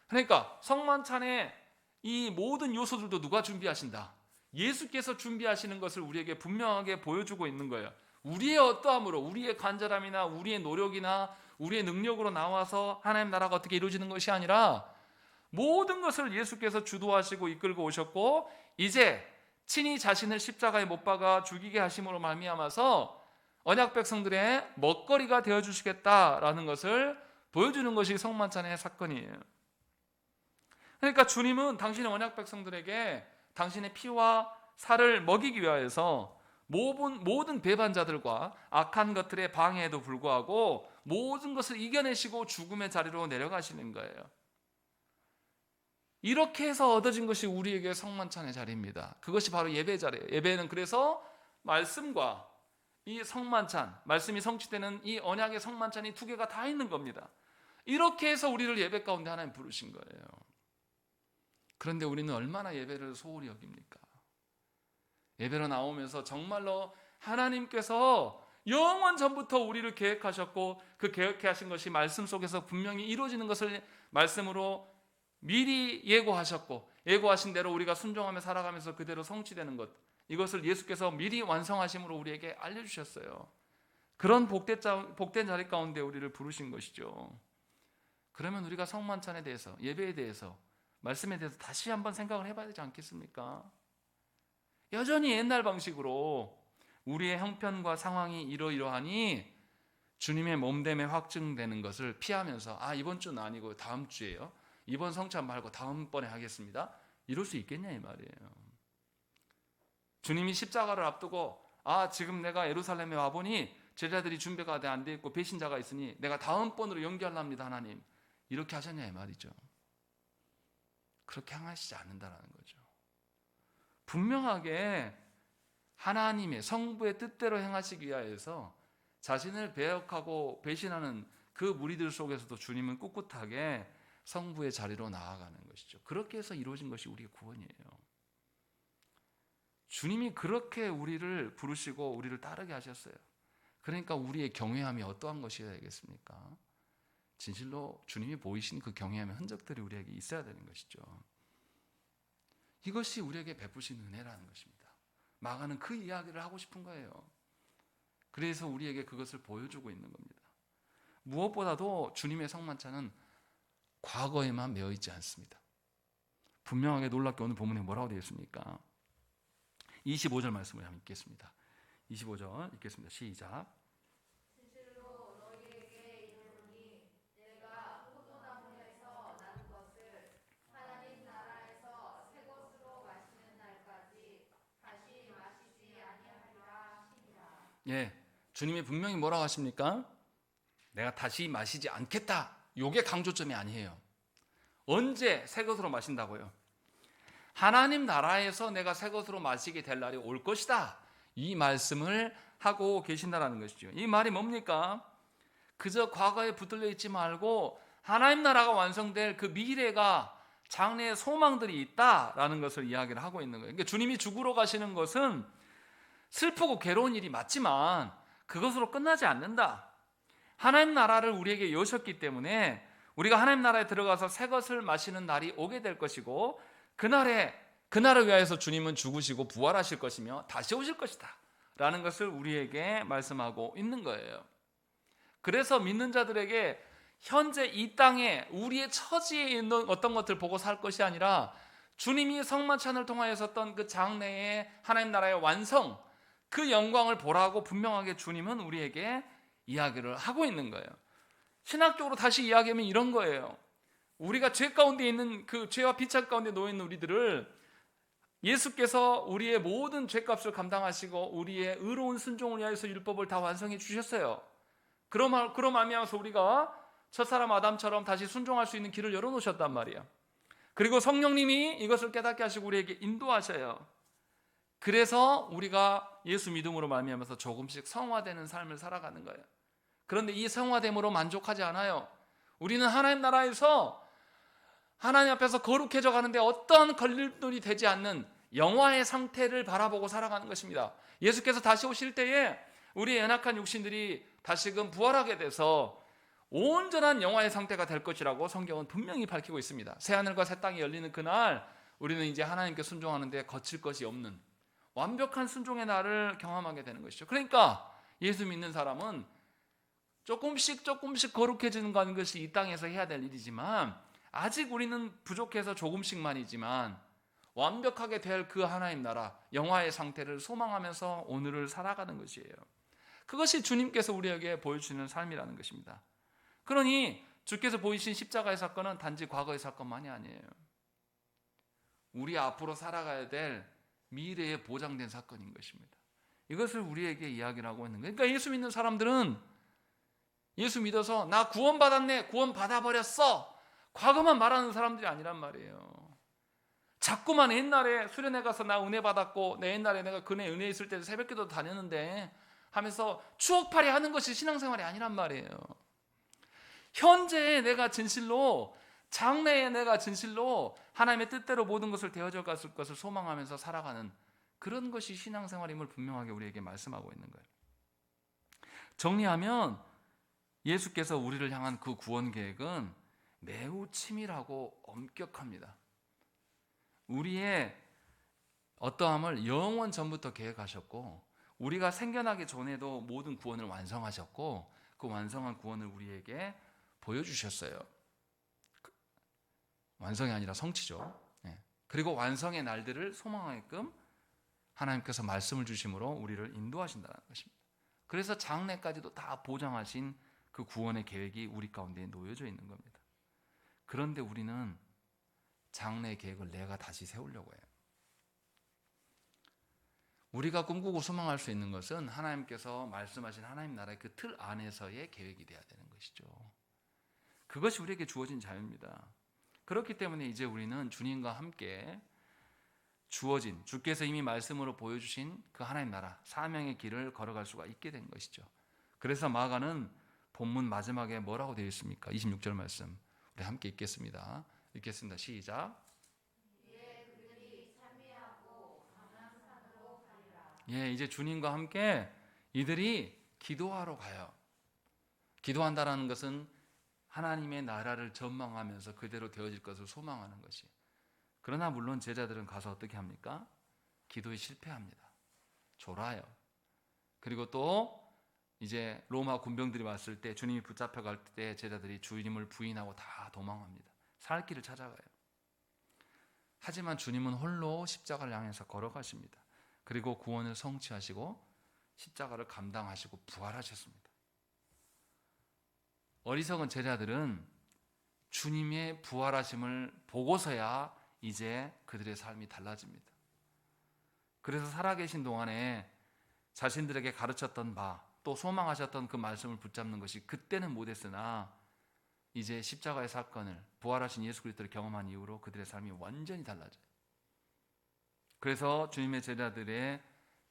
그러니까 성만찬의 이 모든 요소들도 누가 준비하신다? 예수께서 준비하시는 것을 우리에게 분명하게 보여주고 있는 거예요. 우리의 어떠함으로, 우리의 간절함이나 우리의 노력이나 우리의 능력으로 나와서 하나님 나라가 어떻게 이루어지는 것이 아니라 모든 것을 예수께서 주도하시고 이끌고 오셨고 이제 친히 자신을 십자가에 못 박아 죽이게 하심으로 말미암아서 언약 백성들의 먹거리가 되어주시겠다라는 것을 보여주는 것이 성만찬의 사건이에요. 그러니까 주님은 당신의 언약 백성들에게 당신의 피와 살을 먹이기 위하여서 모든 배반자들과 악한 것들의 방해에도 불구하고 모든 것을 이겨내시고 죽음의 자리로 내려가시는 거예요. 이렇게 해서 얻어진 것이 우리에게 성만찬의 자리입니다. 그것이 바로 예배 자리예요. 예배는 그래서 말씀과 이 성만찬, 말씀이 성취되는 이 언약의 성만찬이 두 개가 다 있는 겁니다. 이렇게 해서 우리를 예배 가운데 하나님 부르신 거예요. 그런데 우리는 얼마나 예배를 소홀히 여깁니까? 예배로 나오면서 정말로 하나님께서 영원 전부터 우리를 계획하셨고 그 계획하신 것이 말씀 속에서 분명히 이루어지는 것을 말씀으로 미리 예고하셨고 예고하신 대로 우리가 순종하며 살아가면서 그대로 성취되는 것, 이것을 예수께서 미리 완성하심으로 우리에게 알려주셨어요. 그런 복된 자리 가운데 우리를 부르신 것이죠. 그러면 우리가 성만찬에 대해서, 예배에 대해서, 말씀에 대해서 다시 한번 생각을 해봐야 되지 않겠습니까? 여전히 옛날 방식으로 우리의 형편과 상황이 이러이러하니 주님의 몸됨에 확증되는 것을 피하면서 이번 주는 아니고 다음 주에요, 이번 성찬 말고 다음번에 하겠습니다, 이럴 수 있겠냐 이 말이에요. 주님이 십자가를 앞두고 지금 내가 예루살렘에 와보니 제자들이 준비가 안 돼 있고 배신자가 있으니 내가 다음번으로 연기하랍니다 하나님, 이렇게 하셨냐 이 말이죠. 그렇게 행하시지 않는다는 거죠. 분명하게 하나님의 성부의 뜻대로 행하시기 위하여서 자신을 배역하고 배신하는 그 무리들 속에서도 주님은 꿋꿋하게 성부의 자리로 나아가는 것이죠. 그렇게 해서 이루어진 것이 우리의 구원이에요. 주님이 그렇게 우리를 부르시고 우리를 따르게 하셨어요. 그러니까 우리의 경외함이 어떠한 것이어야 되겠습니까? 진실로 주님이 보이신 그 경외함의 흔적들이 우리에게 있어야 되는 것이죠. 이것이 우리에게 베푸신 은혜라는 것입니다. 마가는 그 이야기를 하고 싶은 거예요. 그래서 우리에게 그것을 보여주고 있는 겁니다. 무엇보다도 주님의 성만찬은 과거에만 매여 있지 않습니다. 분명하게 놀랍게 오늘 본문에 뭐라고 되어 있습니까? 25절 말씀을 한번 읽겠습니다. 25절 읽겠습니다. 시작. 예, 주님이 분명히 뭐라고 하십니까? 내가 다시 마시지 않겠다. 요게 강조점이 아니에요. 언제 새 것으로 마신다고요? 하나님 나라에서 내가 새 것으로 마시게 될 날이 올 것이다. 이 말씀을 하고 계신다라는 것이죠. 이 말이 뭡니까? 그저 과거에 붙들려 있지 말고 하나님 나라가 완성될 그 미래가 장래의 소망들이 있다라는 것을 이야기를 하고 있는 거예요. 그러니까 주님이 죽으러 가시는 것은 슬프고 괴로운 일이 맞지만 그것으로 끝나지 않는다. 하나님 나라를 우리에게 여셨기 때문에 우리가 하나님 나라에 들어가서 새 것을 마시는 날이 오게 될 것이고 그날을 위하여서 주님은 죽으시고 부활하실 것이며 다시 오실 것이다 라는 것을 우리에게 말씀하고 있는 거예요. 그래서 믿는 자들에게 현재 이 땅에 우리의 처지에 있는 어떤 것들 보고 살 것이 아니라 주님이 성만찬을 통하여서 어떤 그 장래의 하나님 나라의 완성, 그 영광을 보라고 분명하게 주님은 우리에게 이야기를 하고 있는 거예요. 신학적으로 다시 이야기하면 이런 거예요. 우리가 죄 가운데 있는 그 죄와 비찬 가운데 놓여 있는 우리들을 예수께서 우리의 모든 죄값을 감당하시고 우리의 의로운 순종을 위하여서 율법을 다 완성해 주셨어요. 그럼 말미암아서 우리가 첫사람 아담처럼 다시 순종할 수 있는 길을 열어놓으셨단 말이에요. 그리고 성령님이 이것을 깨닫게 하시고 우리에게 인도하셔요. 그래서 우리가 예수 믿음으로 말미암아서 조금씩 성화되는 삶을 살아가는 거예요. 그런데 이 성화됨으로 만족하지 않아요. 우리는 하나님 나라에서 하나님 앞에서 거룩해져 가는데 어떠한 걸림돌이 되지 않는 영화의 상태를 바라보고 살아가는 것입니다. 예수께서 다시 오실 때에 우리의 연약한 육신들이 다시금 부활하게 돼서 온전한 영화의 상태가 될 것이라고 성경은 분명히 밝히고 있습니다. 새하늘과 새 땅이 열리는 그날 우리는 이제 하나님께 순종하는데 거칠 것이 없는 완벽한 순종의 날을 경험하게 되는 것이죠. 그러니까 예수 믿는 사람은 조금씩 거룩해지는 것이 이 땅에서 해야 될 일이지만 아직 우리는 부족해서 조금씩만이지만 완벽하게 될 그 하나님 나라 영화의 상태를 소망하면서 오늘을 살아가는 것이에요. 그것이 주님께서 우리에게 보여주시는 삶이라는 것입니다. 그러니 주께서 보이신 십자가의 사건은 단지 과거의 사건만이 아니에요. 우리 앞으로 살아가야 될 미래에 보장된 사건인 것입니다. 이것을 우리에게 이야기를 하고 있는 거예요. 그러니까 예수 믿는 사람들은 예수 믿어서 나 구원받았네, 구원받아버렸어, 과거만 말하는 사람들이 아니란 말이에요. 자꾸만 옛날에 수련회 가서 나 은혜 받았고 내 옛날에 내가 그네 은혜 있을 때 새벽기도 다녔는데 하면서 추억팔이 하는 것이 신앙생활이 아니란 말이에요. 현재에 내가 진실로, 장래에 내가 진실로 하나님의 뜻대로 모든 것을 되어져 갔을 것을 소망하면서 살아가는 그런 것이 신앙생활임을 분명하게 우리에게 말씀하고 있는 거예요. 정리하면 예수께서 우리를 향한 그 구원 계획은 매우 치밀하고 엄격합니다. 우리의 어떠함을 영원 전부터 계획하셨고 우리가 생겨나기 전에도 모든 구원을 완성하셨고 그 완성한 구원을 우리에게 보여주셨어요. 완성이 아니라 성취죠. 그리고 완성의 날들을 소망하게끔 하나님께서 말씀을 주심으로 우리를 인도하신다는 것입니다. 그래서 장래까지도 다 보장하신 그 구원의 계획이 우리 가운데 놓여져 있는 겁니다. 그런데 우리는 장래의 계획을 내가 다시 세우려고 해요. 우리가 꿈꾸고 소망할 수 있는 것은 하나님께서 말씀하신 하나님 나라의 그 틀 안에서의 계획이 되어야 되는 것이죠. 그것이 우리에게 주어진 자유입니다. 그렇기 때문에 이제 우리는 주님과 함께 주어진, 주께서 이미 말씀으로 보여주신 그 하나님 나라 사명의 길을 걸어갈 수가 있게 된 것이죠. 그래서 마가는 본문 마지막에 뭐라고 되어 있습니까? 26절 말씀 우리 함께 읽겠습니다. 시작. 이제 주님과 함께 이들이 기도하러 가요. 기도한다라는 것은 하나님의 나라를 전망하면서 그대로 되어질 것을 소망하는 것이. 그러나 물론 제자들은 가서 어떻게 합니까? 기도에 실패합니다. 졸아요. 그리고 또 이제 로마 군병들이 왔을 때 주님이 붙잡혀갈 때 제자들이 주님을 부인하고 다 도망합니다. 살 길을 찾아가요. 하지만 주님은 홀로 십자가를 향해서 걸어가십니다. 그리고 구원을 성취하시고 십자가를 감당하시고 부활하셨습니다. 어리석은 제자들은 주님의 부활하심을 보고서야 이제 그들의 삶이 달라집니다. 그래서 살아계신 동안에 자신들에게 가르쳤던 바, 또 소망하셨던 그 말씀을 붙잡는 것이 그때는 못했으나 이제 십자가의 사건을, 부활하신 예수 그리스도를 경험한 이후로 그들의 삶이 완전히 달라져요. 그래서 주님의 제자들의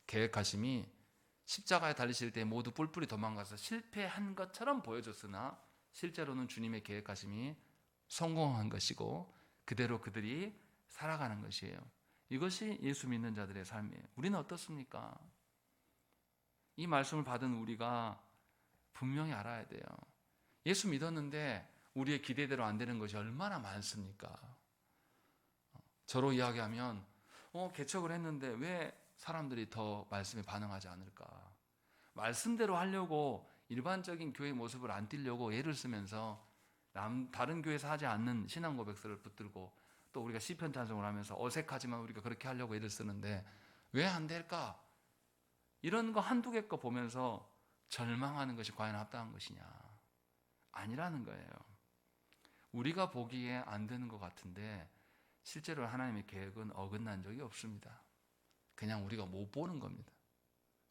계획하심이 십자가에 달리실 때 모두 뿔뿔이 도망가서 실패한 것처럼 보여졌으나 실제로는 주님의 계획하심이 성공한 것이고 그대로 그들이 살아가는 것이에요. 이것이 예수 믿는 자들의 삶이에요. 우리는 어떻습니까? 이 말씀을 받은 우리가 분명히 알아야 돼요. 예수 믿었는데 우리의 기대대로 안 되는 것이 얼마나 많습니까? 저로 이야기하면 개척을 했는데 왜 사람들이 더 말씀에 반응하지 않을까? 말씀대로 하려고 일반적인 교회 모습을 안 띠려고 예를 쓰면서 다른 교회에서 하지 않는 신앙 고백서를 붙들고 또 우리가 시편 찬송을 하면서 어색하지만 우리가 그렇게 하려고 예를 쓰는데 왜 안 될까? 이런 거 한두 개 거 보면서 절망하는 것이 과연 합당한 것이냐? 아니라는 거예요. 우리가 보기에 안 되는 것 같은데 실제로 하나님의 계획은 어긋난 적이 없습니다. 그냥 우리가 못 보는 겁니다.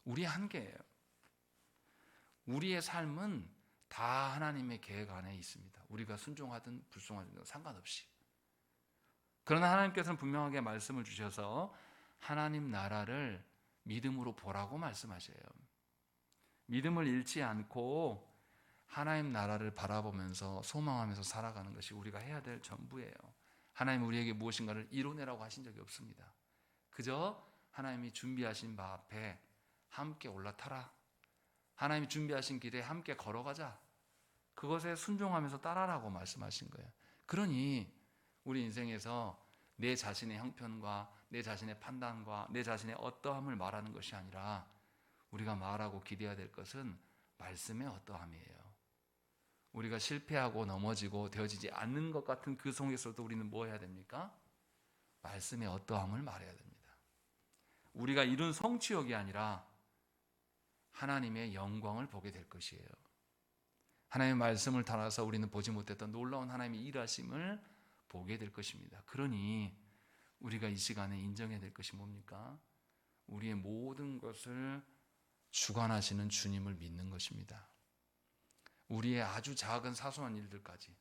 우리의 한계예요. 우리의 삶은 다 하나님의 계획 안에 있습니다. 우리가 순종하든 불순종하든 상관없이. 그러나 하나님께서는 분명하게 말씀을 주셔서 하나님 나라를 믿음으로 보라고 말씀하셔요. 믿음을 잃지 않고 하나님 나라를 바라보면서 소망하면서 살아가는 것이 우리가 해야 될 전부예요. 하나님 우리에게 무엇인가를 이뤄내라고 하신 적이 없습니다. 그저 하나님이 준비하신 바 앞에 함께 올라타라. 하나님이 준비하신 길에 함께 걸어가자. 그것에 순종하면서 따라라고 말씀하신 거예요. 그러니 우리 인생에서 내 자신의 형편과 내 자신의 판단과 내 자신의 어떠함을 말하는 것이 아니라 우리가 말하고 기대해야 될 것은 말씀의 어떠함이에요. 우리가 실패하고 넘어지고 되어지지 않는 것 같은 그 속에서도 우리는 뭐 해야 됩니까? 말씀의 어떠함을 말해야 됩니다. 우리가 이룬 성취욕이 아니라 하나님의 영광을 보게 될 것이에요. 하나님의 말씀을 따라서 우리는 보지 못했던 놀라운 하나님의 일하심을 보게 될 것입니다. 그러니 우리가 이 시간에 인정해야 될 것이 뭡니까? 우리의 모든 것을 주관하시는 주님을 믿는 것입니다. 우리의 아주 작은 사소한 일들까지,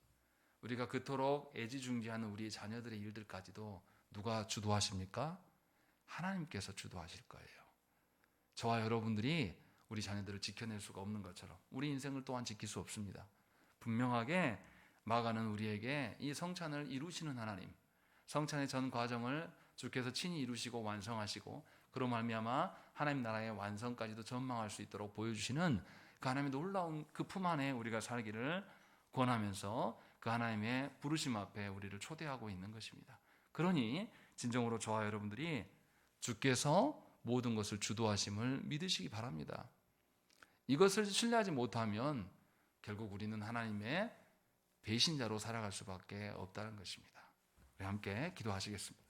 우리가 그토록 애지중지하는 우리의 자녀들의 일들까지도 누가 주도하십니까? 하나님께서 주도하실 거예요. 저와 여러분들이 우리 자녀들을 지켜낼 수가 없는 것처럼 우리 인생을 또한 지킬 수 없습니다. 분명하게 마가는 우리에게 이 성찬을 이루시는 하나님, 성찬의 전 과정을 주께서 친히 이루시고 완성하시고 그로 말미암아 하나님 나라의 완성까지도 전망할 수 있도록 보여주시는 그 하나님의 놀라운 그 품 안에 우리가 살기를 권하면서 그 하나님의 부르심 앞에 우리를 초대하고 있는 것입니다. 그러니 진정으로 저와 여러분들이 주께서 모든 것을 주도하심을 믿으시기 바랍니다. 이것을 신뢰하지 못하면 결국 우리는 하나님의 배신자로 살아갈 수밖에 없다는 것입니다. 우리 함께 기도하시겠습니다.